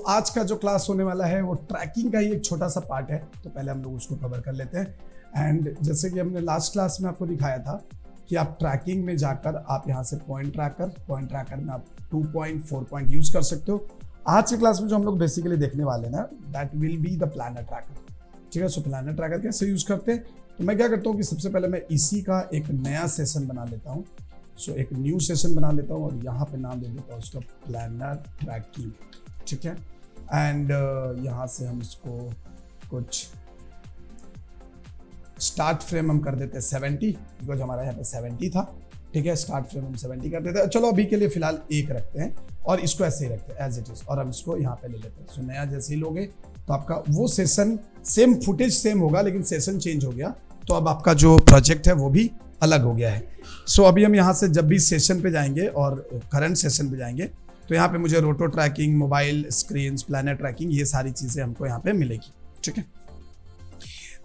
आज का जो क्लास होने वाला है वो ट्रैकिंग का ही एक छोटा सा पार्ट है, तो पहले हम लोग उसको कवर कर लेते हैं। एंड जैसे कि हमने लास्ट क्लास में आपको दिखाया था कि आप ट्रैकिंग में जाकर आप यहाँ से पॉइंट ट्रैकर में आप 2 पॉइंट 4 पॉइंट यूज कर सकते हो। आज के क्लास में जो हम लोग बेसिकली देखने वाले ना, that will be the planner tracker. ठीक है, सो प्लानर ट्रैकर कैसे यूज करते हैं, तो मैं क्या करता हूँ कि सबसे पहले मैं इसी का एक नया सेशन बना लेता हूँ। एक न्यू सेशन बना लेता हूँ और यहाँ पे नाम दे देता हूँ उसका प्लानर ट्रैकिंग। ठीक है, एंड यहाँ से हम इसको कुछ स्टार्ट फ्रेम हम कर देते हैं 70, बिकॉज हमारा यहाँ पे 70 था। ठीक है, स्टार्ट फ्रेम हम 70 कर देते हैं। चलो अभी के लिए फिलहाल 1 रखते हैं और इसको ऐसे ही रखते हैं एज इट इज, और हम इसको यहाँ पे ले लेते हैं। नया जैसे ही लोगे तो आपका वो सेशन सेम फुटेज सेम होगा, लेकिन सेशन चेंज हो गया, तो अब आपका जो प्रोजेक्ट है वो भी अलग हो गया है। अभी हम यहाँ से जब भी सेशन पे जाएंगे और करंट सेशन पे जाएंगे तो यहाँ पे मुझे रोटो tracking, mobile screen, planner tracking, ये सारी चीजें हमको यहाँ पे मिलेगी। ठीक है,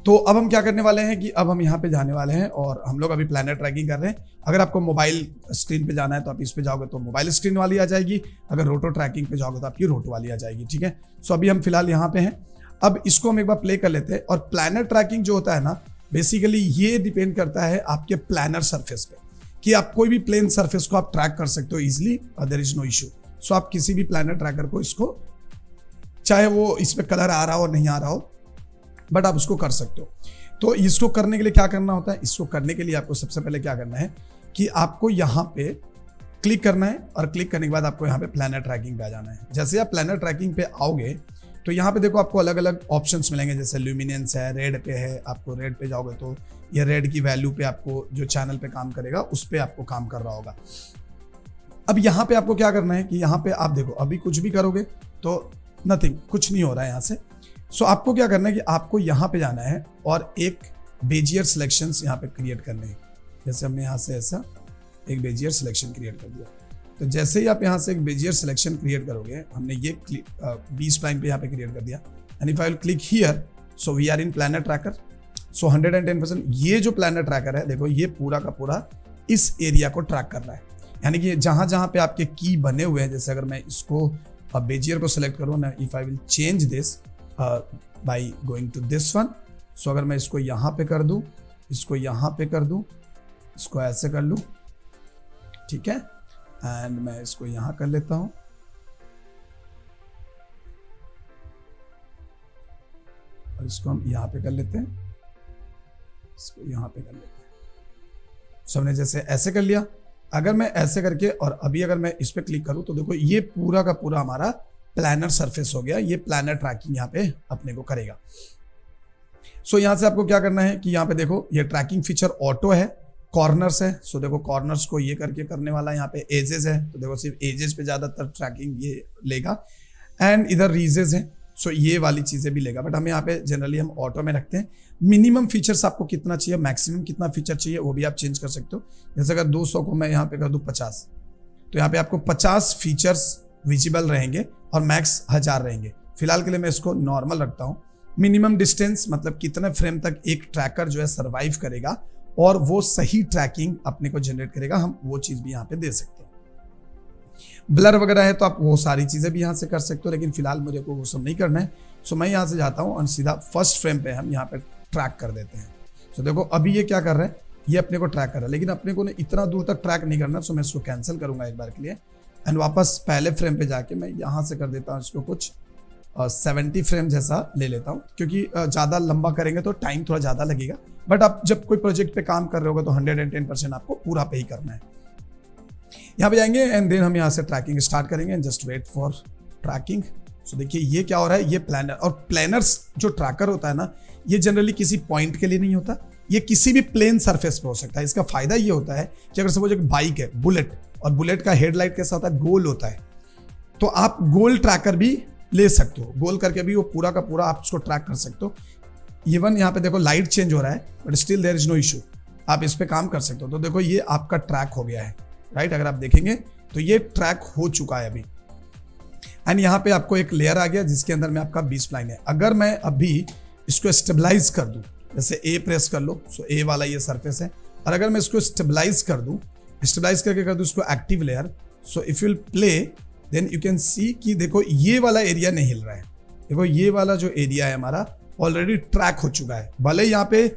तो अब हम क्या करने वाले हैं कि अब हम यहाँ पे जाने वाले हैं और हम लोग अभी प्लानर ट्रैकिंग कर रहे हैं। अगर आपको मोबाइल स्क्रीन पे जाना है तो आप इस पे जाओगे तो मोबाइल स्क्रीन वाली आ जाएगी, अगर रोटो ट्रैकिंग पे जाओगे तो आपकी रोटो वाली आ जाएगी। ठीक है, अभी हम फिलहाल यहाँ पे हैं। अब इसको हम एक बार प्ले कर लेते हैं। और प्लानर ट्रैकिंग जो होता है ना, बेसिकली ये डिपेंड करता है आपके प्लानर सरफेस पे, कि आप कोई भी प्लेन सरफेस को आप ट्रैक कर सकते हो easily, there is no issue. आप किसी भी प्लानर ट्रैकर को इसको, चाहे वो इसमें कलर आ रहा हो नहीं आ रहा हो, बट आप उसको कर सकते हो। तो इसको करने के लिए क्या करना होता है, इसको करने के लिए आपको सबसे पहले क्या करना है कि आपको यहाँ पे क्लिक करना है, और क्लिक करने के बाद आपको यहाँ पे प्लानर ट्रैकिंग पे आ जाना है। जैसे आप प्लानर ट्रैकिंग पे आओगे तो यहाँ पे देखो आपको अलग अलग ऑप्शंस मिलेंगे, जैसे ल्यूमिनेंस है, रेड पे है। आपको रेड पे जाओगे तो ये रेड की वैल्यू पे आपको जो चैनल पे काम करेगा उस पे आपको काम कर रहा होगा। अब यहाँ पे आपको क्या करना है कि यहाँ पे आप देखो अभी कुछ भी करोगे तो नथिंग, कुछ नहीं हो रहा है यहाँ से। आपको क्या करना है कि आपको यहाँ पे जाना है और एक बेजियर सिलेक्शंस यहाँ पे क्रिएट करने हैं। जैसे हमने यहाँ से ऐसा एक बेजियर सिलेक्शन क्रिएट कर दिया, तो जैसे ही आप यहाँ से एक बेजियर सिलेक्शन क्रिएट करोगे, हमने ये 20 पॉइंट पे यहाँ पे क्रिएट कर दिया, and if I will click here, so we are in planner tracker. 110%। ये जो प्लानर ट्रैकर है, देखो ये पूरा का पूरा इस एरिया को ट्रैक कर रहा है, यानी कि जहां जहां पे आपके की बने हुए हैं। जैसे अगर मैं इसको बेजियर को सिलेक्ट करूँ ना, if I will change this by going to this one, अगर मैं इसको यहाँ पे कर दूं, इसको यहाँ पे कर दूं, इसको ऐसे कर लूं, ठीक है, एंड मैं इसको यहाँ कर लेता हूं, और इसको हम यहाँ पे कर लेते हैं, इसको यहाँ पे कर लेते हैं। हमने जैसे ऐसे कर लिया। अगर मैं ऐसे करके और अभी अगर मैं इस पे क्लिक करूं तो देखो ये पूरा का पूरा हमारा प्लानर सरफेस हो गया। ये प्लानर ट्रैकिंग यहाँ पे अपने को करेगा। यहाँ से आपको क्या करना है कि यहाँ पे देखो ये ट्रैकिंग फीचर ऑटो है, कॉर्नर्स है। देखो कॉर्नर्स को ये करके करने वाला, यहाँ पे एजेस है, तो देखो सिर्फ एजेस पे ज्यादातर ट्रैकिंग ये लेगा, एंड इधर रीजेस है, ये वाली चीजें भी लेगा। बट हम यहाँ पे जनरली हम ऑटो में रखते हैं। मिनिमम फीचर्स आपको कितना चाहिए, मैक्सिमम कितना फीचर चाहिए, वो भी आप चेंज कर सकते हो। जैसे अगर 200 को मैं यहाँ पे कर दूं 50, तो यहाँ पे आपको 50 फीचर्स विजिबल रहेंगे और मैक्स 1000 रहेंगे। फिलहाल के लिए मैं इसको नॉर्मल रखता हूँ। मिनिमम डिस्टेंस मतलब कितने फ्रेम तक एक ट्रैकर जो है सर्वाइव करेगा और वो सही ट्रैकिंग अपने को जनरेट करेगा, हम वो चीज भी यहाँ पे दे सकते हैं। ब्लर वगैरह है तो आप वो सारी चीजें भी यहाँ से कर सकते हो, लेकिन फिलहाल मुझे को वो सब नहीं करना है। मैं यहाँ से जाता हूँ और सीधा फर्स्ट फ्रेम पे हम यहाँ पे ट्रैक कर देते हैं। देखो अभी ये क्या कर रहा है, ये अपने को ट्रैक कर रहा है, लेकिन अपने को इतना दूर तक ट्रैक नहीं करना। मैं इसको कैंसिल करूंगा एक बार के लिए, एंड वापस पहले फ्रेम पे जाके मैं यहाँ से कर देता हूँ इसको कुछ 70 फ्रेम जैसा ले लेता हूँ, क्योंकि ज्यादा लंबा करेंगे तो टाइम थोड़ा ज्यादा लगेगा। बट आप जब कोई प्रोजेक्ट पे काम कर रहे होगे तो 110% आपको पूरा पे ही करना है। यहाँ पे जाएंगे एंड देन हम यहाँ से ट्रैकिंग स्टार्ट करेंगे, and just wait for tracking. देखिए ये क्या हो रहा है, ये प्लानर और प्लानर्स जो ट्रैकर होता है ना, ये जनरली किसी पॉइंट के लिए नहीं होता, ये किसी भी प्लेन सरफेस पे हो सकता है। इसका फायदा ये होता है कि अगर सपोज एक बाइक है बुलेट, और बुलेट का हेडलाइट कैसा होता है, गोल होता है, तो आप गोल ट्रैकर भी ले सकते हो। गोल करके भी वो पूरा का पूरा आप उसको ट्रैक कर सकते हो। इवन यहाँ पे देखो लाइट चेंज हो रहा है, but still there is no issue, आप इस पे काम कर सकते हो। तो देखो ये आपका ट्रैक हो गया है, राइट। अगर आप देखेंगे तो ये ट्रैक हो चुका है अभी, एंड यहाँ पे आपको एक लेयर आ गया जिसके अंदर में आपका 20 लाइन है। अगर मैं अभी इसको स्टेबलाइज कर दूं, जैसे ए प्रेस कर लो, ए वाला ये सरफेस है, और अगर मैं इसको स्टेबलाइज कर दूं, स्टेबलाइज करके कर दूं इसको active layer, if you will play then you can see कि देखो ये वाला एरिया नहीं हिल रहा है। देखो ये वाला जो एरिया है हमारा ऑलरेडी ट्रैक हो चुका है, भले यहाँ पे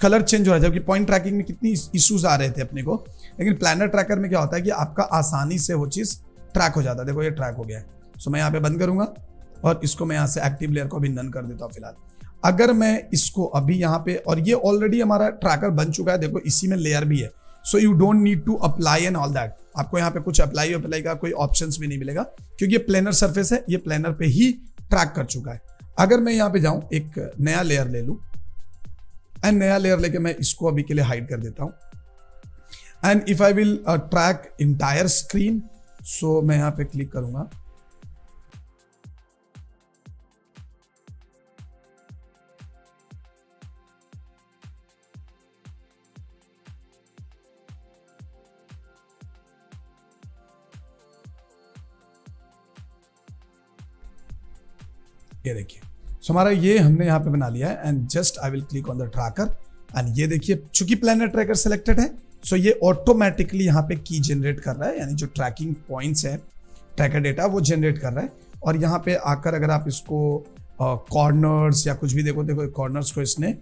कलर चेंज हो रहा है, जबकि पॉइंट ट्रैकिंग में कितनी इश्यूज आ रहे थे अपने को, लेकिन प्लानर ट्रैकर में क्या होता है कि आपका आसानी से वो चीज ट्रैक हो जाता है। देखो ये ट्रैक हो गया है। सो मैं यहाँ पे बंद करूंगा और इसको मैं यहाँ से एक्टिव लेयर को भी नन कर देता हूँ फिलहाल। अगर मैं इसको अभी यहाँ पे, और ये ऑलरेडी हमारा ट्रैकर बन चुका है, देखो इसी में लेयर भी है, so you don't need to apply and all that. आपको यहाँ पे कुछ अप्लाई का कोई ऑप्शंस भी नहीं मिलेगा, क्योंकि ये प्लेनर सरफेस है, ये प्लेनर पे ही ट्रैक कर चुका है। अगर मैं यहाँ पे जाऊं एक नया लेयर ले लूं एंड नया लेयर लेके मैं इसको अभी के लिए हाइड कर देता हूं, and if I will track entire screen, so मैं यहाँ पे क्लिक करूंगा। ये देखिए, सो हमारा ये हमने यहाँ पे बना लिया है, and just I will click on the tracker, and ये देखिए चूंकि प्लानर ट्रैकर सेलेक्टेड है, सो ये ऑटोमेटिकली यहाँ पे की जनरेट कर रहा है, यानी जो ट्रैकिंग पॉइंट्स है, ट्रैकर डेटा वो जनरेट कर रहा है। और यहाँ पे आकर अगर आप इसको कॉर्नर्स या कुछ भी देखो कॉर्नर्स को इसने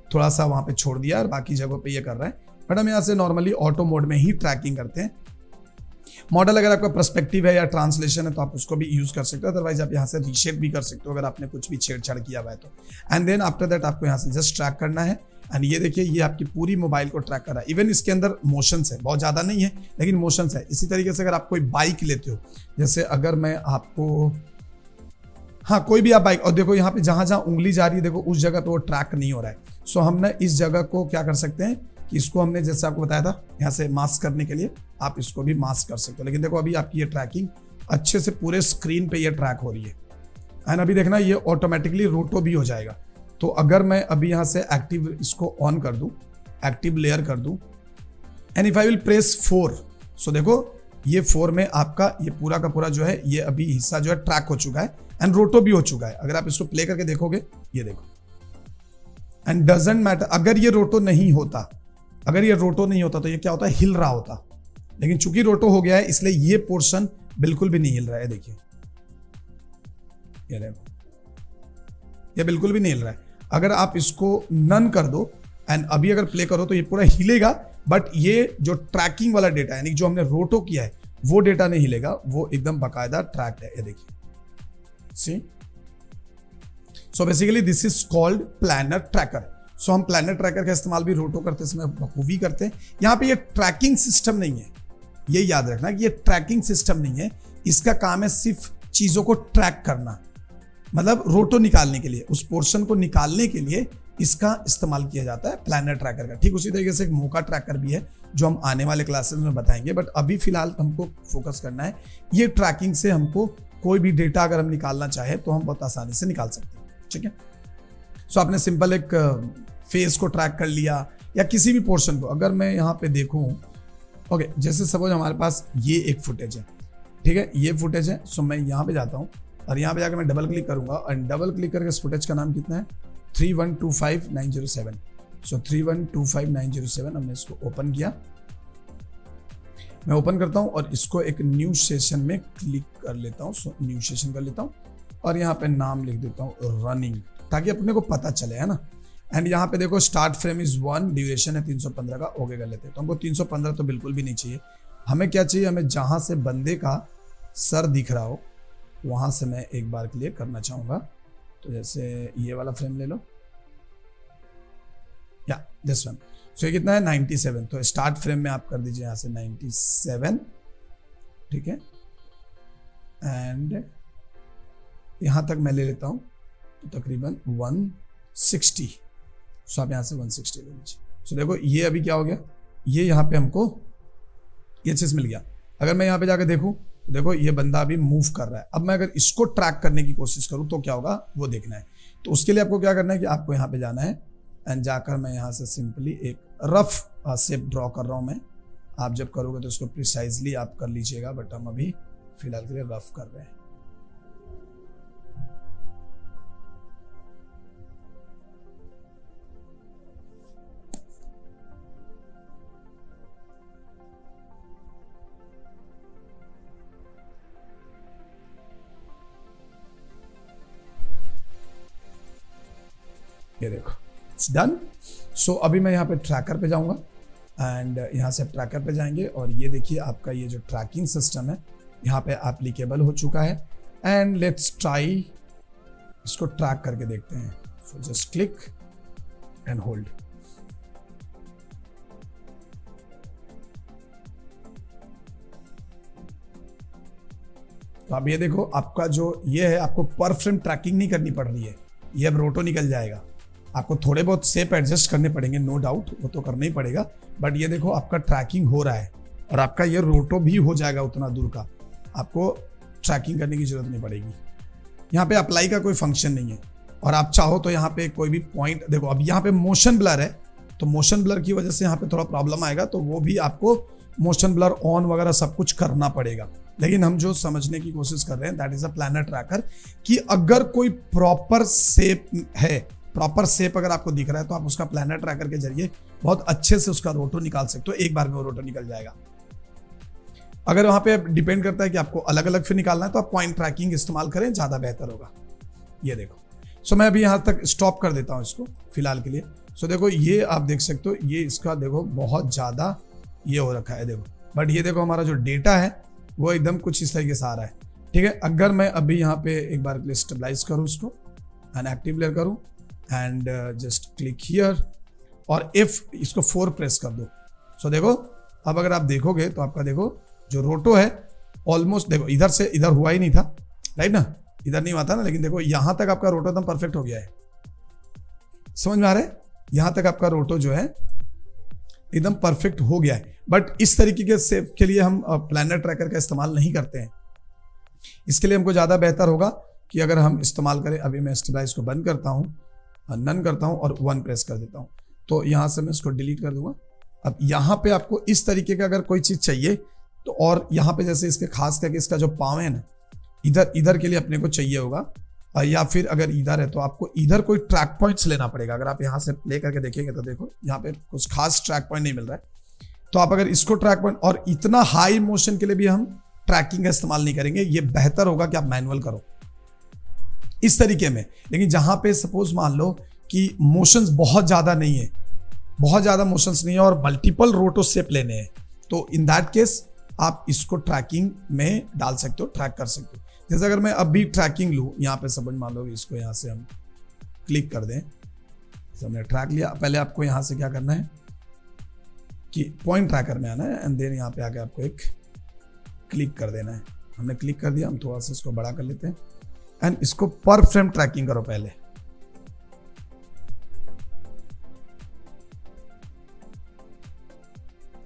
थोड़ा सा वहाँ पे छोड़ दिया और बाकी जगहों पे ये कर रहा है, बट हम यहाँ से नॉर्मली ऑटो मोड में ही ट्रैकिंग करते हैं। मॉडल अगर आपका पर्सपेक्टिव है या ट्रांसलेशन है तो आप उसको भी यूज कर सकते हो, अदरवाइज आप यहाँ से रीशेप भी कर सकते हो अगर आपने कुछ भी छेड़छाड़ किया हुआ है तो। एंड देन आफ्टर दैट आपको यहाँ से जस्ट ट्रैक करना है, एंड ये देखिए ये आपकी पूरी मोबाइल को ट्रैक कर रहा है। इवन इसके अंदर मोशंस है, बहुत ज्यादा नहीं है लेकिन मोशंस है। इसी तरीके से अगर आप कोई बाइक लेते हो, जैसे अगर मैं आपको, हाँ कोई भी आप बाइक, और देखो यहाँ पे जहां जहां उंगली जा रही है देखो उस जगह पे वो ट्रैक नहीं हो रहा है। सो हमने इस जगह को क्या कर सकते हैं कि इसको हमने जैसे आपको बताया था यहाँ से मास्क करने के लिए आप इसको भी मास्क कर सकते हो, लेकिन देखो अभी आपकी ये ट्रैकिंग अच्छे से पूरे स्क्रीन पे ये ट्रैक हो रही है। एंड अभी देखना ये ऑटोमेटिकली रोटो भी हो जाएगा। तो अगर मैं अभी यहाँ से एक्टिव इसको ऑन कर दूं, एक्टिव लेयर कर दूं, and if I will press 4, सो देखो ये 4 में आपका ये पूरा का पूरा जो है ये अभी हिस्सा जो है ट्रैक हो चुका है एंड रोटो भी हो चुका है। अगर आप इसको प्ले करके देखोगे, ये देखो, एंड डजंट मैटर अगर ये रोटो नहीं होता, अगर ये रोटो नहीं होता तो ये क्या होता है, हिल रहा होता, लेकिन चूंकि रोटो हो गया है इसलिए ये पोर्शन बिल्कुल भी नहीं हिल रहा है। देखिए ये देखो, ये बिल्कुल भी नहीं हिल रहा है। अगर आप इसको नन कर दो एंड अभी अगर प्ले करो तो ये पूरा हिलेगा, बट ये जो ट्रैकिंग वाला डेटा यानी जो हमने रोटो किया है वो डेटा नहीं हिलेगा, वो एकदम बाकायदा ट्रैक्ड है। ये देखिए, see, so basically this is called planner tracker. So हम प्लानर ट्रैकर का इस्तेमाल भी रोटो करते समय बखूबी करते हैं। यहाँ पे ये ट्रैकिंग सिस्टम नहीं है, ये याद रखना कि ये ट्रैकिंग सिस्टम नहीं है, इसका काम है सिर्फ चीजों को ट्रैक करना, मतलब रोटो निकालने के लिए, उस पोर्शन को निकालने के लिए इसका इस्तेमाल किया जाता है प्लानर ट्रैकर का। ठीक उसी तरीके से एक मोका ट्रैकर भी है जो हम आने वाले क्लासेस में बताएंगे, बट अभी फिलहाल हमको फोकस करना है ये ट्रैकिंग से हमको कोई भी डेटा अगर हम निकालना चाहे तो हम बहुत आसानी से निकाल सकते हैं। ठीक है, सो आपने सिंपल एक फेस को ट्रैक कर लिया या किसी भी पोर्शन को। अगर मैं यहाँ पे देखूं, ओके, जैसे सपोज हमारे पास ये एक फुटेज है, ठीक है, ये फुटेज है। सो मैं यहाँ पे जाता हूँ और यहाँ पे जाकर मैं डबल क्लिक करूंगा और डबल क्लिक करके इस फुटेज का नाम कितना है, 3125907। सो 3125907 हमने इसको ओपन किया। मैं ओपन करता हूँ और इसको एक न्यू सेशन में क्लिक कर लेता हूँ। सो न्यू सेशन कर लेता हूँ और यहाँ पे नाम लिख देता हूँ रनिंग, ताकि अपने को पता चले, है ना। एंड यहाँ पे देखो स्टार्ट फ्रेम इज 1, ड्यूरेशन है 315 का, ओके कर लेते हैं। तो हमको 315 तो बिल्कुल भी नहीं चाहिए, हमें क्या चाहिए, हमें जहां से बंदे का सर दिख रहा हो वहां से मैं एक बार क्लियर करना चाहूंगा। तो जैसे ये वाला फ्रेम ले लो, या दिस वन। सो ये कितना है, 97। तो स्टार्ट फ्रेम में आप कर दीजिए यहाँ से 97, ठीक है। एंड यहां तक मैं ले लेता हूं तो तकरीबन 160। सो आप यहाँ से 160 ले लीजिए। सो देखो ये अभी क्या हो गया, ये यहाँ पे हमको ये चीज मिल गया। अगर मैं यहाँ पे जाकर देखूं, देखो ये बंदा अभी मूव कर रहा है। अब मैं अगर इसको ट्रैक करने की कोशिश करूं तो क्या होगा वो देखना है। तो उसके लिए आपको क्या करना है कि आपको यहाँ पे जाना है एंड जाकर मैं यहाँ से सिंपली एक रफ शेप ड्रॉ कर रहा हूँ मैं। आप जब करोगे तो इसको प्रिसाइजली आप कर लीजिएगा, बट हम अभी फिलहाल के लिए रफ कर रहे हैं। ये देखो इट्स डन। सो अभी मैं यहाँ पे ट्रैकर पे जाऊँगा एंड यहाँ से ट्रैकर पे जाएंगे और ये देखिए आपका ये जो ट्रैकिंग सिस्टम है यहाँ पे एप्लीकेबल हो चुका है। एंड लेट्स ट्राई इसको ट्रैक करके देखते हैं। So just click and hold. तो अब ये देखो आपका जो ये है, आपको पर फ्रेम ट्रैकिंग नहीं करनी पड़ रही है, ये अब रोटो निकल जाएगा। आपको थोड़े बहुत शेप एडजस्ट करने पड़ेंगे, नो डाउट, वो तो करना ही पड़ेगा, बट ये देखो आपका ट्रैकिंग हो रहा है और आपका ये रोटो भी हो जाएगा उतना दूर का, आपको ट्रैकिंग करने की जरूरत नहीं पड़ेगी। यहाँ पे अप्लाई का कोई फंक्शन नहीं है और आप चाहो तो यहाँ पे कोई भी पॉइंट देखो। अब यहाँ पे मोशन ब्लर है, तो मोशन ब्लर की वजह से यहाँ पे थोड़ा प्रॉब्लम आएगा, तो वो भी आपको मोशन ब्लर ऑन वगैरह सब कुछ करना पड़ेगा। लेकिन हम जो समझने की कोशिश कर रहे हैं that is a planner tracker, कि अगर कोई प्रॉपर शेप है, प्रॉपर शेप अगर आपको दिख रहा है तो आप उसका प्लानर ट्रैकर के जरिए बहुत अच्छे से उसका रोटो निकाल सकते हो, एक बार में वो रोटो निकल जाएगा। अगर वहां पे डिपेंड करता है कि आपको अलग अलग फिर निकालना है तो आप पॉइंट ट्रैकिंग इस्तेमाल करें, ज्यादा बेहतर होगा। ये देखो, सो मैं अभी यहां तक स्टॉप कर देता हूं इसको फिलहाल के लिए। सो देखो ये आप देख सकते हो, ये इसका देखो बहुत ज्यादा ये हो रखा है देखो, बट ये देखो हमारा जो डेटा है वो एकदम कुछ इस तरीके से आ रहा है। ठीक है, अगर मैं अभी यहाँ पे एक बार के लिए स्टेबलाइज करूँ इसको एंड एक्टिव लेयर करूँ एंड जस्ट क्लिक हियर और इफ इसको 4 प्रेस कर दो। सो देखो अब अगर आप देखोगे तो आपका देखो जो रोटो है ऑलमोस्ट देखो इधर से इधर हुआ ही नहीं था, राइट ना, इधर नहीं हुआ था ना, लेकिन देखो यहां तक आपका रोटो एकदम परफेक्ट हो गया है। समझ में आ रहा है, यहां तक आपका रोटो जो है एकदम परफेक्ट हो गया है। बट इस तरीके के शेप के लिए हम प्लानर ट्रैकर का इस्तेमाल नहीं करते हैं। इसके लिए हमको ज्यादा बेहतर होगा कि अगर हम इस्तेमाल करें, अभी मैं स्टेबलाइज को बंद करता हूं, नन करता हूं और 1 प्रेस कर देता हूं, तो यहां से मैं इसको डिलीट कर दूंगा। अब यहां पे आपको इस तरीके का अगर कोई चीज चाहिए तो, और यहां पे जैसे इसके खास करके इसका जो पाँव है ना, इधर के लिए अपने को चाहिए होगा, या फिर अगर इधर है तो आपको इधर कोई ट्रैक पॉइंट्स लेना पड़ेगा। अगर आप यहाँ से प्ले करके देखेंगे तो देखो यहाँ पे कुछ खास ट्रैक पॉइंट नहीं मिल रहा है, तो आप अगर इसको ट्रैक पॉइंट, और इतना हाई मोशन के लिए भी हम ट्रैकिंग का इस्तेमाल नहीं करेंगे, ये बेहतर होगा कि आप मैनुअल करो इस तरीके में। लेकिन जहां पे सपोज मान लो कि मोशंस बहुत ज्यादा नहीं है, बहुत ज्यादा मोशंस नहीं है और मल्टीपल रोटो शेप लेने हैं, तो इन दैट केस आप इसको ट्रैकिंग में डाल सकते हो, ट्रैक कर सकते हो। जैसे अगर मैं अभी ट्रैकिंग लूँ, यहाँ पे समझ मान लो इसको यहाँ से हम क्लिक कर दें, तो हमने ट्रैक लिया। पहले आपको यहाँ से क्या करना है कि पॉइंट ट्रैकर में आना है एंड देन यहाँ पे आके आपको एक क्लिक कर देना है। हमने क्लिक कर दिया, हम थोड़ा सा इसको बड़ा कर लेते हैं एंड इसको पर फ्रेम ट्रैकिंग करो पहले।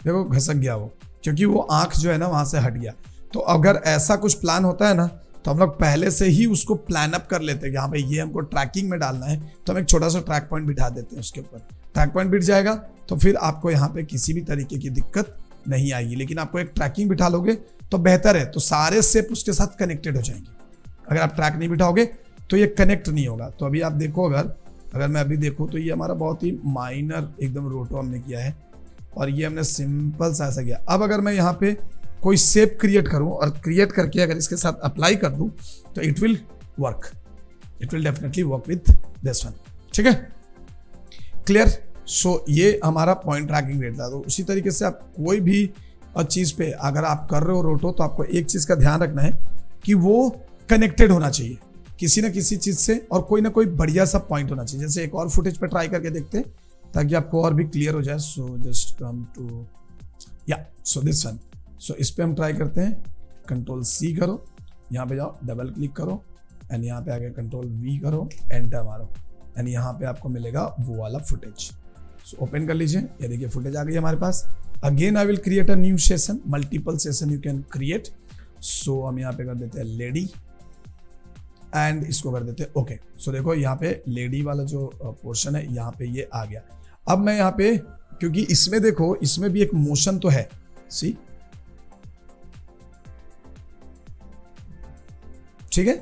देखो घसक गया वो, क्योंकि वो आंख जो है ना वहां से हट गया। तो अगर ऐसा कुछ प्लान होता है ना, तो हम लोग पहले से ही उसको प्लान अप कर लेते हैं कि हाँ भाई ये हमको ट्रैकिंग में डालना है, तो हम एक छोटा सा ट्रैक पॉइंट बिठा देते हैं उसके ऊपर। ट्रैक पॉइंट बिठ जाएगा तो फिर आपको यहाँ पे किसी भी तरीके की दिक्कत नहीं आएगी। लेकिन आपको एक ट्रैकिंग बिठा लोगे तो बेहतर है, तो सारे शेप उसके साथ कनेक्टेड हो जाएंगे। अगर आप ट्रैक नहीं बिठाओगे तो ये कनेक्ट नहीं होगा। तो अभी आप देखो, अगर मैं अभी देखूँ तो ये हमारा बहुत ही माइनर एकदम रोटो हमने किया है और ये हमने सिंपल सा ऐसा किया। अब अगर मैं यहाँ पे कोई शेप क्रिएट करूं और क्रिएट करके अगर इसके साथ अप्लाई कर दूं तो it will work, it will definitely work with this one. ठीक है, क्लियर। सो ये हमारा पॉइंट ट्रैकिंग रेट था। तो उसी तरीके से आप कोई भी चीज पे अगर आप कर रहे हो रोटो, तो आपको एक चीज का ध्यान रखना है कि वो कनेक्टेड होना चाहिए किसी ना किसी चीज से, और कोई ना कोई बढ़िया सा पॉइंट होना चाहिए। जैसे एक और फुटेज पे ट्राई करके देखते हैं ताकि आपको और भी क्लियर हो जाए। So just come to so this one. So इस पे हम ट्राई करते हैं, कंट्रोल C करो, यहाँ पे जाओ, डबल क्लिक करो एंड यहाँ पे आके कंट्रोल V करो, एंटर मारो एंड यहाँ पे आपको मिलेगा वो वाला फुटेज। सो ओपन कर लीजिए, ये देखिए फुटेज आ गई हमारे पास। Again I will create a new session, multiple session you can create. So हम यहाँ पे कर देते हैं लेडी एंड इसको कर देते हैं ओके। सो देखो यहाँ पे लेडी वाला जो पोर्शन है यहाँ पे ये आ गया। अब मैं यहाँ पे, क्योंकि इसमें देखो इसमें भी एक मोशन तो है, सी, ठीक है,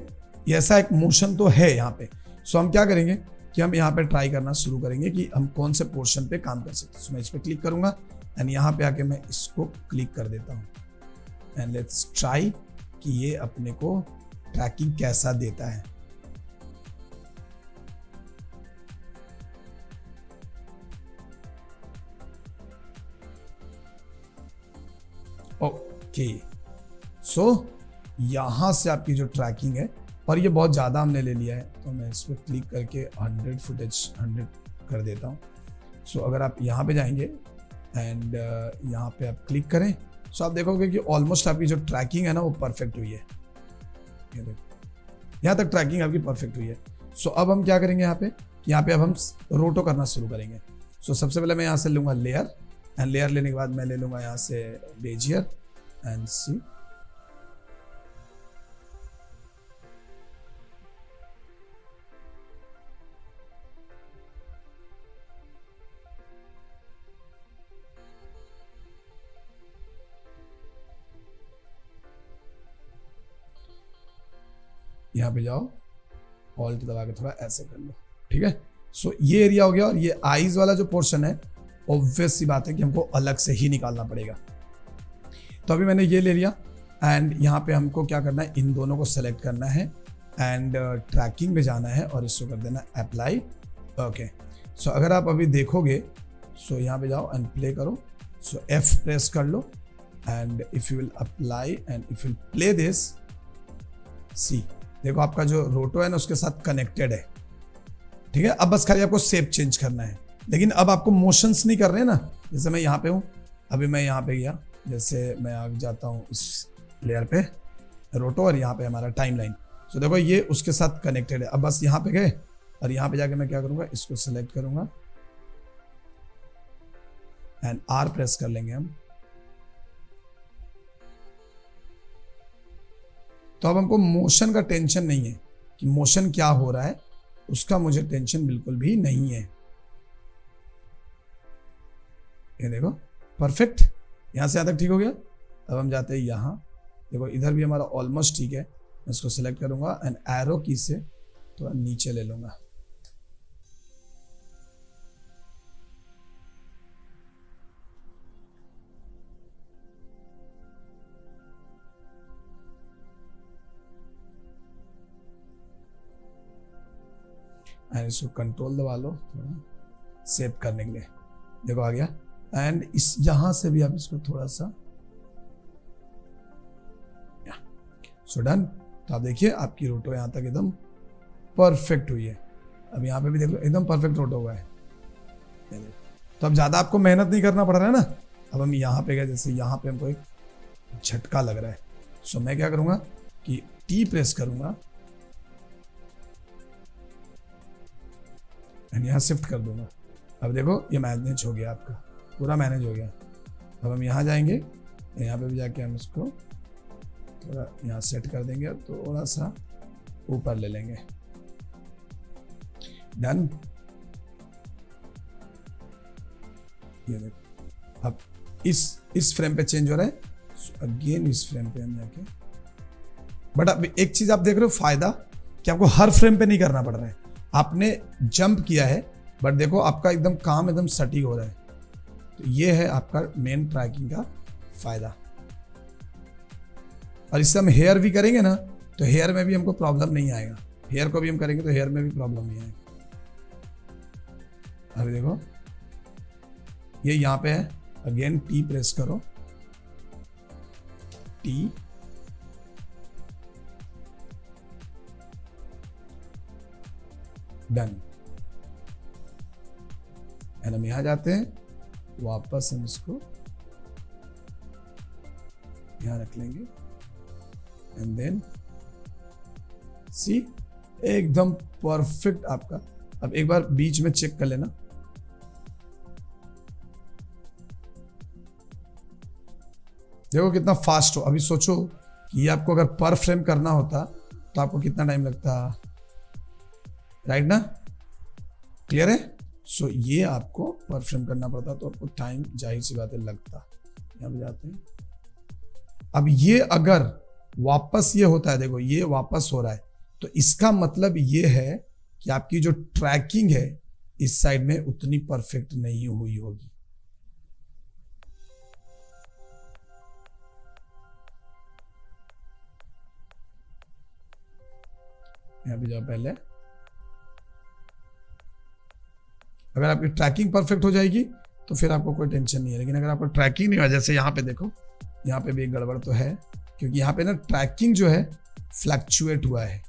ये ऐसा एक मोशन तो है यहाँ पे। सो हम क्या करेंगे कि हम यहाँ पे ट्राई करना शुरू करेंगे कि हम कौन से पोर्शन पे काम कर सकते हैं। सो मैं इस पे क्लिक करूंगा एंड यहाँ पे आके मैं इसको क्लिक कर देता हूँ एंड लेट्स ट्राई कि ये अपने को ट्रैकिंग कैसा देता है। ओके, सो यहाँ से आपकी जो ट्रैकिंग है, और ये बहुत ज़्यादा हमने ले लिया है, तो मैं इस पर क्लिक करके 100 फुटेज 100 कर देता हूँ। सो अगर आप यहाँ पे जाएंगे एंड यहाँ पे आप क्लिक करें, सो आप देखोगे कि ऑलमोस्ट आपकी जो ट्रैकिंग है ना वो परफेक्ट हुई है। ये देखो यहाँ तक ट्रैकिंग आपकी परफेक्ट हुई है। सो अब हम क्या करेंगे, यहाँ पे अब हम रोटो करना शुरू करेंगे। सो सबसे पहले मैं यहाँ से लूँगा लेयर, एंड लेयर लेने के बाद मैं ले लूँगा यहाँ से बेजियर एंड सी। यहाँ पे जाओ, ऑल्ट दबा के थोड़ा ऐसे कर लो, ठीक है। सो ये एरिया हो गया, और ये आईज वाला जो पोर्शन है ऑब्वियस सी बात है कि हमको अलग से ही निकालना पड़ेगा। तो अभी मैंने ये ले लिया, एंड यहाँ पे हमको क्या करना है, इन दोनों को सेलेक्ट करना है एंड ट्रैकिंग में जाना है और इसको कर देना अप्लाई। ओके, सो अगर आप अभी देखोगे, सो यहाँ पे जाओ एंड प्ले करो। सो F प्रेस कर लो, and if you will apply and if you play this, see देखो आपका जो रोटो है ना उसके साथ कनेक्टेड है, ठीक है। अब बस खाली आपको शेप चेंज करना है, लेकिन अब आपको मोशंस नहीं कर रहे हैं ना। जैसे मैं यहाँ पे हूँ, अभी मैं यहाँ पे गया, जैसे मैं आ जाता हूँ इस लेयर पे रोटो, और यहाँ पे हमारा टाइमलाइन। सो देखो ये उसके साथ कनेक्टेड है। अब बस यहाँ पे गए, और यहाँ पे जाके मैं क्या करूँगा, इसको सेलेक्ट करूँगा एंड R प्रेस कर लेंगे हम। तो अब हमको मोशन का टेंशन नहीं है कि मोशन क्या हो रहा है, उसका मुझे टेंशन बिल्कुल भी नहीं है। ये देखो परफेक्ट, यहां से यहां तक ठीक हो गया। अब हम जाते हैं यहाँ, देखो इधर भी हमारा ऑलमोस्ट ठीक है। मैं इसको सेलेक्ट करूंगा एंड एरो की से थोड़ा नीचे ले लूंगा। एंड इसको कंट्रोल दबा लो थोड़ा सेव करने के लिए, देखो आ गया। एंड इस यहां से भी आप इसको थोड़ा सा, सो डन। तो आप देखिए आपकी रोटो यहां तक एकदम परफेक्ट हुई है। अब यहाँ पे भी देख लो एकदम परफेक्ट रोटो हुआ है। तो अब ज्यादा आपको मेहनत नहीं करना पड़ रहा है ना। अब हम यहाँ पे गए, जैसे यहाँ पे हमको एक झटका लग रहा है, सो मैं क्या करूंगा कि T प्रेस करूंगा एंड यहाँ शिफ्ट कर दूंगा। अब देखो ये मैनेज हो गया, आपका पूरा मैनेज हो गया। अब हम यहाँ जाएंगे, यहाँ पे भी जाके हम इसको थोड़ा यहाँ सेट कर देंगे, थोड़ा सा ऊपर ले लेंगे। डन। ये देखो अब इस फ्रेम पे चेंज हो रहा है, अगेन इस फ्रेम पे हम जाके। बट अब एक चीज आप देख रहे हो फायदा, कि आपको हर फ्रेम पे नहीं करना पड़ रहा है। आपने जंप किया है, बट देखो आपका एकदम काम एकदम सटीक हो रहा है। तो ये है आपका मेन ट्रैकिंग का फायदा। और इससे हम हेयर भी करेंगे ना, तो हेयर में भी हमको प्रॉब्लम नहीं आएगा। हेयर को भी हम करेंगे तो हेयर में भी प्रॉब्लम नहीं आएगा। अभी देखो ये यहाँ पे है, अगेन T प्रेस करो, T, डन। एंड हम यहां जाते हैं, वापस हम इसको यहां रख लेंगे एंड देन सी एकदम परफेक्ट आपका। अब एक बार बीच में चेक कर लेना, देखो कितना फास्ट हो। अभी सोचो कि ये आपको अगर पर फ्रेम करना होता तो आपको कितना टाइम लगता, राइट ना। क्लियर है। सो ये आपको पर फ्रेम करना पड़ता तो आपको टाइम जाहिर सी बात है लगता। यहां पे जाते हैं, अब ये अगर वापस ये होता है, देखो ये वापस हो रहा है, तो इसका मतलब ये है कि आपकी जो ट्रैकिंग है इस साइड में उतनी परफेक्ट नहीं हुई होगी। यहां पे जाओ पहले, अगर आपकी ट्रैकिंग परफेक्ट हो जाएगी तो फिर आपको कोई टेंशन नहीं है। लेकिन अगर आपको ट्रैकिंग नहीं हुआ, जैसे यहाँ पे देखो, यहाँ पे भी एक गड़बड़ तो है, क्योंकि यहाँ पे ना ट्रैकिंग जो है फ्लक्चुएट हुआ है।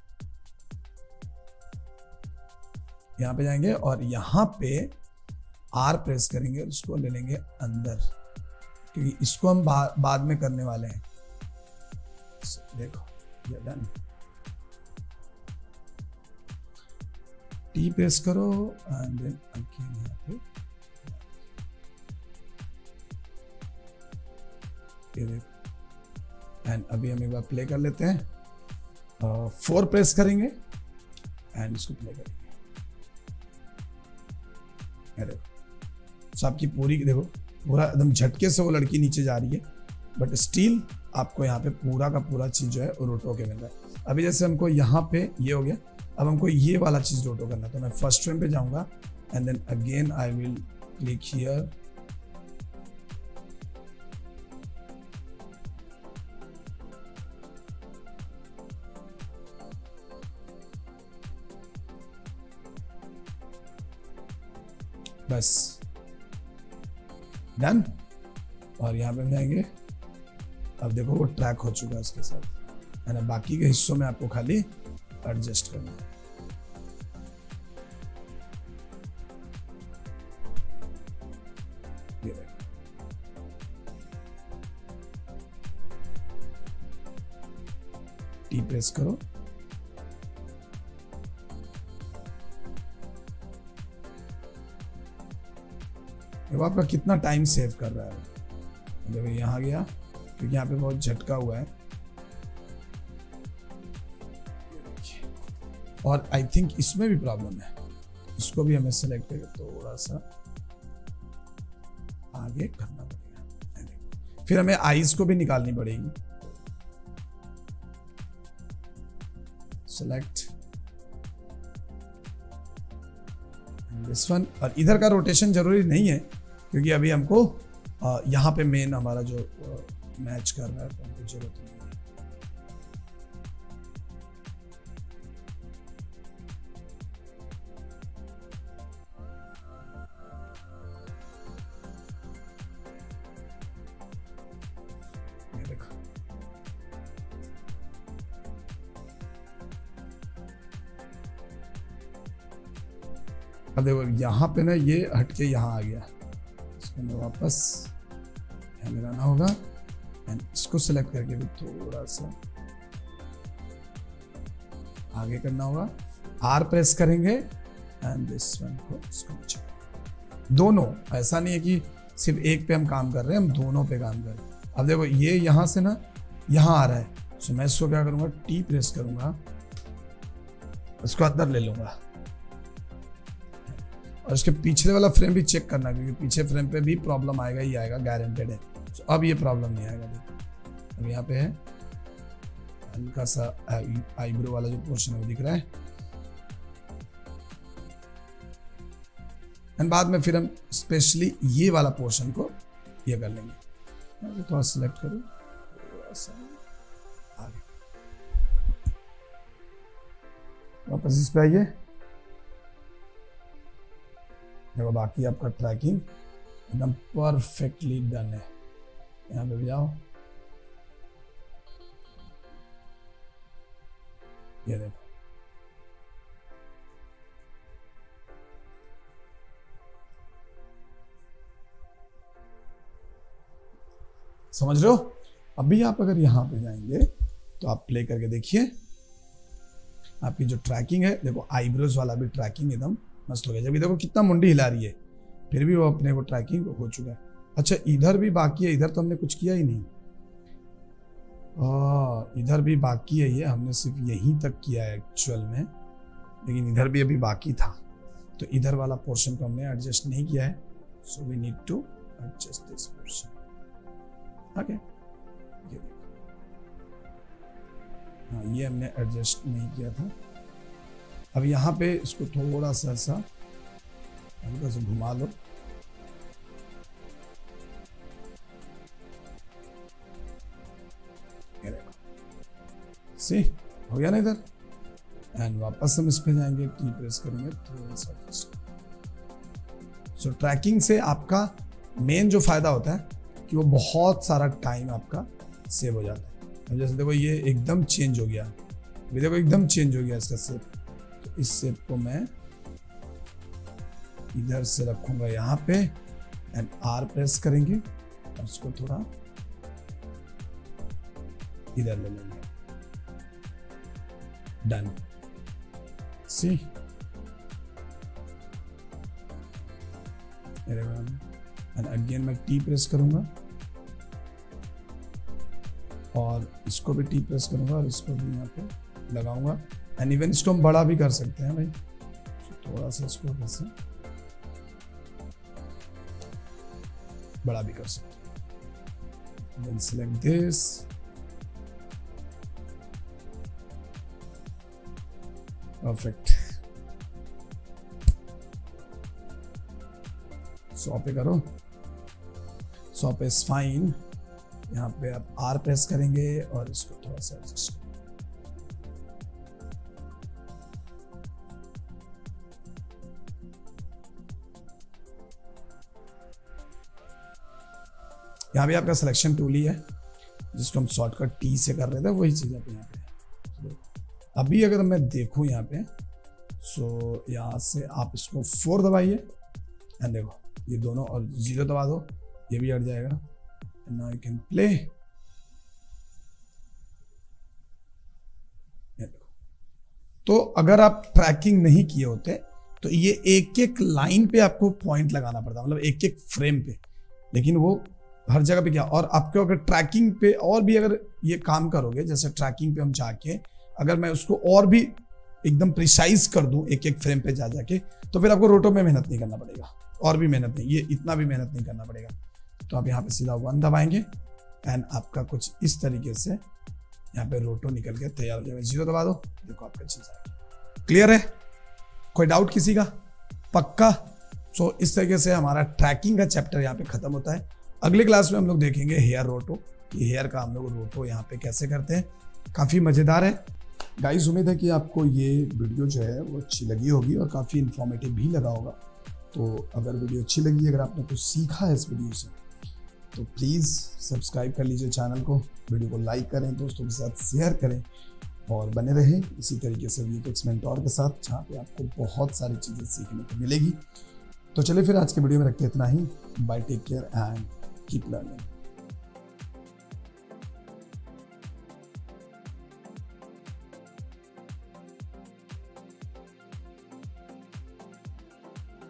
यहाँ पे जाएंगे और यहाँ पे आर प्रेस करेंगे और उसको ले लेंगे अंदर, क्योंकि इसको हम बाद में करने वाले हैं। देखो ये डन। टी प्रेस करो एंड देन अगेन यहाँ पे ये देखो। एंड अभी हम एक बार प्ले कर लेते हैं, 4 प्रेस करेंगे एंड इसको प्ले करेंगे। देखो तो आपकी पूरी देखो पूरा एकदम झटके से वो लड़की नीचे जा रही है, बट स्टिल आपको यहाँ पे पूरा का पूरा चीज जो है वो रोटो के मिल रहा है। अभी जैसे हमको यहाँ पे ये हो गया, अब हमको ये वाला चीज रोटो करना, तो मैं फर्स्ट फ्रेम पे जाऊंगा and then again I will click here, बस डन। और यहाँ पे जाएंगे, अब देखो वो ट्रैक हो चुका है इसके साथ, है ना। बाकी के हिस्सों में आपको खाली एडजस्ट करना है। ये देखो टी प्रेस करो, देखो आपका कितना टाइम सेव कर रहा है। देखो यहाँ गया, क्योंकि यहाँ पे बहुत झटका हुआ है। और आई थिंक इसमें भी प्रॉब्लम है, इसको भी हमें सेलेक्ट करके थोड़ा सा आगे करना पड़ेगा। फिर हमें आईज को भी निकालनी पड़ेगी। Select this one. और इधर का रोटेशन जरूरी नहीं है, क्योंकि अभी हमको यहाँ पे मेन हमारा जो मैच कर रहा है तो हमको जरूरत नहीं है। ये देखो अब देखो यहाँ पे ना ये हटके यहाँ आ गया, इसको मैं वापस यहाँ लगाना होगा एंड इसको सेलेक्ट करके भी थोड़ा सा आगे करना होगा। आर प्रेस करेंगे एंड दिस वन को इसको नीचे। दोनों, ऐसा नहीं है कि सिर्फ एक पे हम काम कर रहे हैं, हम दोनों पे काम कर रहे हैं। अब देखो ये यहाँ से ना यहाँ आ रहा है, तो मैं इसको क्या करूँगा, टी प्रेस करूँगा, इसको अंदर ले लूँगा और इसके पिछले वाला फ्रेम भी चेक करना, क्योंकि पीछे फ्रेम पे भी प्रॉब्लम आएगा ही आएगा, गारंटेड है। तो अब ये प्रॉब्लम नहीं आएगा। देखो अब यहाँ पे है हल्का सा आईब्रो वाला जो पोर्शन है वो दिख रहा है, एंड बाद में फिर हम स्पेशली ये वाला पोर्शन को ये कर लेंगे। थोड़ा सिलेक्ट करो, थोड़ा सा आगे, वापस इस पे आइए। देखो बाकी आपका ट्रैकिंग एकदम परफेक्टली डन है। यहाँ पे भी जाओ, ये देखो समझ रहे हो। अभी आप अगर यहाँ पे जाएंगे तो आप प्ले करके देखिए, आपकी जो ट्रैकिंग है, देखो आईब्रोज वाला भी ट्रैकिंग एकदम मस्त हो गया। जब देखो कितना मुंडी हिला रही है, फिर भी वो अपने को ट्रैकिंग हो चुका है। अच्छा इधर भी बाकी है, इधर तो हमने कुछ किया ही नहीं। इधर भी बाकी है, ये हमने सिर्फ यहीं तक किया है एक्चुअल में, लेकिन इधर भी अभी बाकी था, तो इधर वाला पोर्शन को हमने एडजस्ट नहीं किया है। So we need to adjust this portion. Okay ये देखो, हाँ ये हमने एडजस्ट नहीं किया था। अब यहाँ पे इसको थोड़ा सा ऐसा हल्का सा घुमा लो, सी हो गया ना इधर। एंड वापस हम इस पे जाएंगे, की प्रेस करेंगे थोड़ा सा। सो ट्रैकिंग से आपका मेन जो फायदा होता है कि वो बहुत सारा टाइम आपका सेव हो जाता है। अब जैसे देखो ये एकदम चेंज हो गया, अभी देखो एकदम चेंज हो गया इसका शेप। तो इस शेप को मैं इधर से रखूंगा यहाँ पे एंड आर प्रेस करेंगे और इसको थोड़ा इधर ले लेंगे। डन। सी एंड अगेन मैं टी प्रेस करूंगा और इसको भी टी प्रेस करूंगा और इसको भी यहाँ पे लगाऊंगा। एंड इवन इसको हम बड़ा भी कर सकते हैं भाई, थोड़ा सा इसको वैसे बड़ा भी कर सकते हैं। Then select this, perfect. 100 पे करो, 100 पे इज फाइन। यहाँ पे आप आर प्रेस करेंगे और इसको थोड़ा सा एडजस्ट करेंगे। यहाँ भी आपका सिलेक्शन टूल ही है जिसको हम शॉर्टकट टी से कर रहे थे, वही चीज आप यहाँ पे। अभी अगर मैं देखूं यहाँ पे, सो यहाँ से आप इसको 4 दबाइए एंड देखो ये दोनों, और 0 दबा दो, ये भी हट जाएगा। And now you can play. तो अगर आप ट्रैकिंग नहीं किए होते तो ये एक एक लाइन पे आपको पॉइंट लगाना पड़ता, मतलब एक एक फ्रेम पे, लेकिन वो हर जगह पे क्या। और आपको अगर ट्रैकिंग पे और भी अगर ये काम करोगे, जैसे ट्रैकिंग पे हम जाके अगर मैं उसको और भी एकदम प्रिसाइज कर दूं एक एक फ्रेम पे जा जाके, तो फिर आपको रोटो में मेहनत नहीं करना पड़ेगा, और भी मेहनत नहीं, ये इतना भी मेहनत नहीं करना पड़ेगा। तो आप यहाँ पे सीधा 1 दबाएंगे एंड आपका कुछ इस तरीके से यहाँ पे रोटो निकल के तैयार हो जाएगा। 0 दबा दो, देखो आपका चीज आएगी। क्लियर है? कोई डाउट किसी का? पक्का? सो इस तरीके से हमारा ट्रैकिंग का चैप्टर यहाँ पे खत्म होता है। अगले क्लास में हम लोग देखेंगे हेयर रोटो, ये हेयर का हम लोग रोटो यहाँ पे कैसे करते हैं। काफ़ी मज़ेदार है गाइस। उम्मीद है कि आपको ये वीडियो जो है वो अच्छी लगी होगी और काफ़ी इन्फॉर्मेटिव भी लगा होगा। तो अगर वीडियो अच्छी लगी, अगर आपने कुछ सीखा है इस वीडियो से, तो प्लीज़ सब्सक्राइब कर लीजिए चैनल को, वीडियो को लाइक करें, दोस्तों के साथ शेयर करें और बने रहें इसी तरीके से वीएफएक्स मेंटोर के साथ, जहाँ पे आपको बहुत सारी चीज़ें सीखने को मिलेगी। तो चलिए फिर आज के वीडियो में रखते इतना ही। Bye, take care and keep learning.